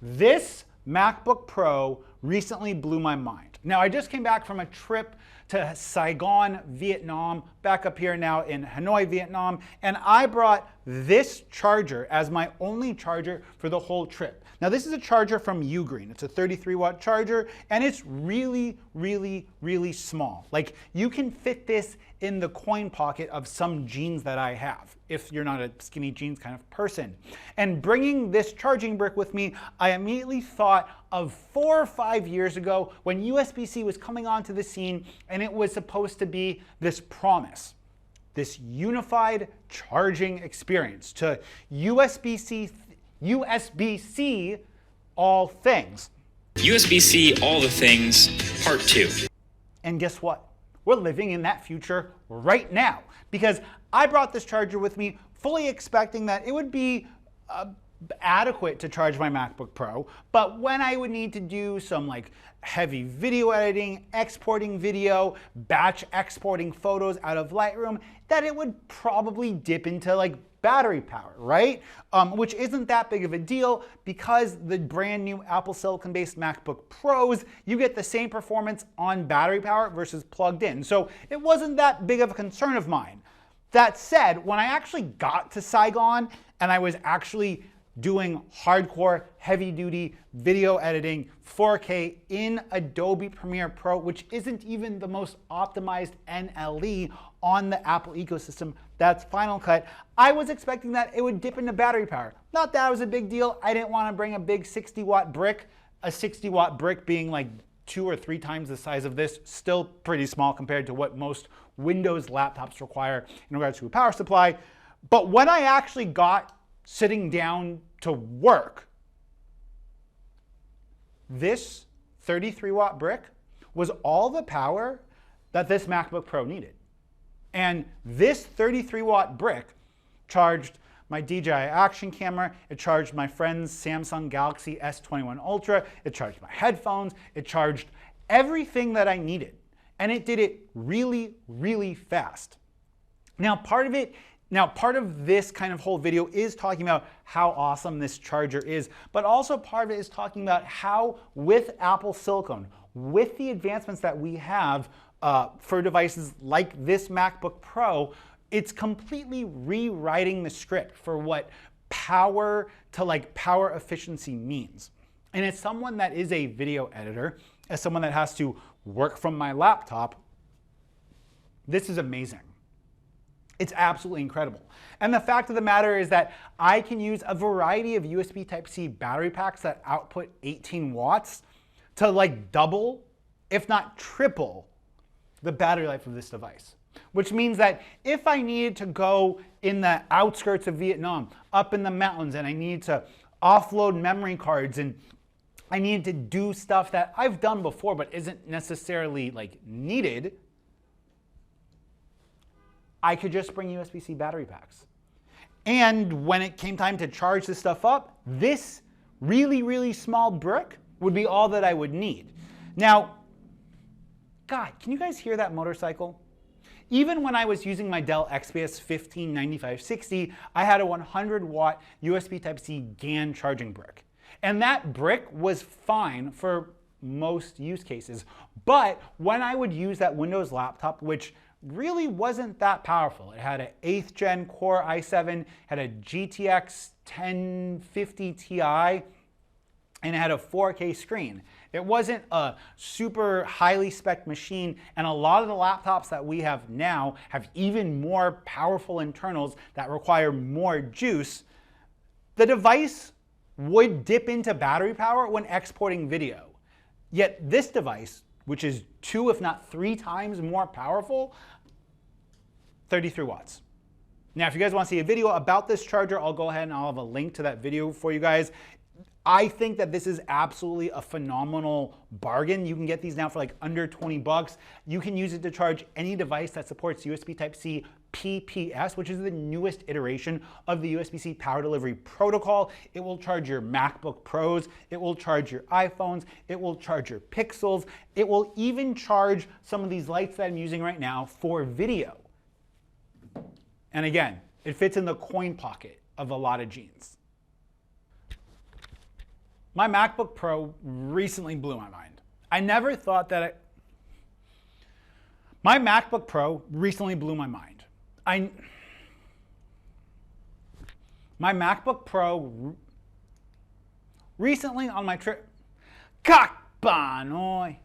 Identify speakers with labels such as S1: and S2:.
S1: This MacBook Pro recently blew my mind. Now, I just came back from a trip to Saigon, Vietnam, back up here now in Hanoi, Vietnam, and I brought this charger as my only charger for the whole trip. Now, this is a charger from Ugreen. It's a 33-watt charger, and it's really, really, really small. Like, you can fit this in the coin pocket of some jeans that I have, if you're not a skinny jeans kind of person. And bringing this charging brick with me, I immediately thought of 4 or 5 years ago when USB-C was coming onto the scene, and it was supposed to be this promise, this unified charging experience to USB-C all things.
S2: USB-C all the things, part 2.
S1: And guess what? We're living in that future right now, because I brought this charger with me fully expecting that it would be adequate to charge my MacBook Pro, but when I would need to do some like heavy video editing, exporting video, batch exporting photos out of Lightroom, that it would probably dip into like battery power, right? Which isn't that big of a deal because the brand new Apple Silicon-based MacBook Pros, you get the same performance on battery power versus plugged in. So it wasn't that big of a concern of mine. That said, when I actually got to Saigon and I was actually doing hardcore, heavy-duty video editing, 4K in Adobe Premiere Pro, which isn't even the most optimized NLE on the Apple ecosystem, that's Final Cut, I was expecting that it would dip into battery power. Not that it was a big deal. I didn't want to bring a big 60-watt brick, a 60-watt brick being like 2 or 3 times the size of this, still pretty small compared to what most Windows laptops require in regards to a power supply. But when I actually got sitting down to work, this 33-watt brick was all the power that this MacBook Pro needed. And this 33-watt brick charged my DJI action camera, it charged my friend's Samsung Galaxy S21 Ultra, it charged my headphones, it charged everything that I needed. And it did it really, really fast. Now, part of this kind of whole video is talking about how awesome this charger is, but also part of it is talking about how with Apple Silicon, with the advancements that we have for devices like this MacBook Pro, it's completely rewriting the script for what power to like power efficiency means. And as someone that is a video editor, as someone that has to work from my laptop, this is amazing. It's absolutely incredible. And the fact of the matter is that I can use a variety of USB Type-C battery packs that output 18 watts to like double, if not triple, the battery life of this device. Which means that if I needed to go in the outskirts of Vietnam, up in the mountains, and I needed to offload memory cards, and I needed to do stuff that I've done before but isn't necessarily like needed, I could just bring USB-C battery packs. And when it came time to charge this stuff up, this really, really small brick would be all that I would need. Now, God, can you guys hear that motorcycle? Even when I was using my Dell XPS 159560, I had a 100-watt USB Type-C GAN charging brick. And that brick was fine for most use cases. But when I would use that Windows laptop, which really wasn't that powerful. It had an 8th gen Core i7, had a GTX 1050 Ti, and it had a 4K screen. It wasn't a super highly spec machine, and a lot of the laptops that we have now have even more powerful internals that require more juice. The device would dip into battery power when exporting video. Yet this device, which is 2 if not 3 times more powerful, 33 watts. Now, if you guys want to see a video about this charger, I'll go ahead and I'll have a link to that video for you guys. I think that this is absolutely a phenomenal bargain. You can get these now for like under 20 bucks. You can use it to charge any device that supports USB Type-C PPS, which is the newest iteration of the USB-C power delivery protocol. It will charge your MacBook Pros, it will charge your iPhones, it will charge your Pixels, it will even charge some of these lights that I'm using right now for video. And again, it fits in the coin pocket of a lot of jeans. My MacBook Pro recently blew my mind. I never thought that My MacBook Pro recently blew my mind. My MacBook Pro recently on my trip. Cockbanoy.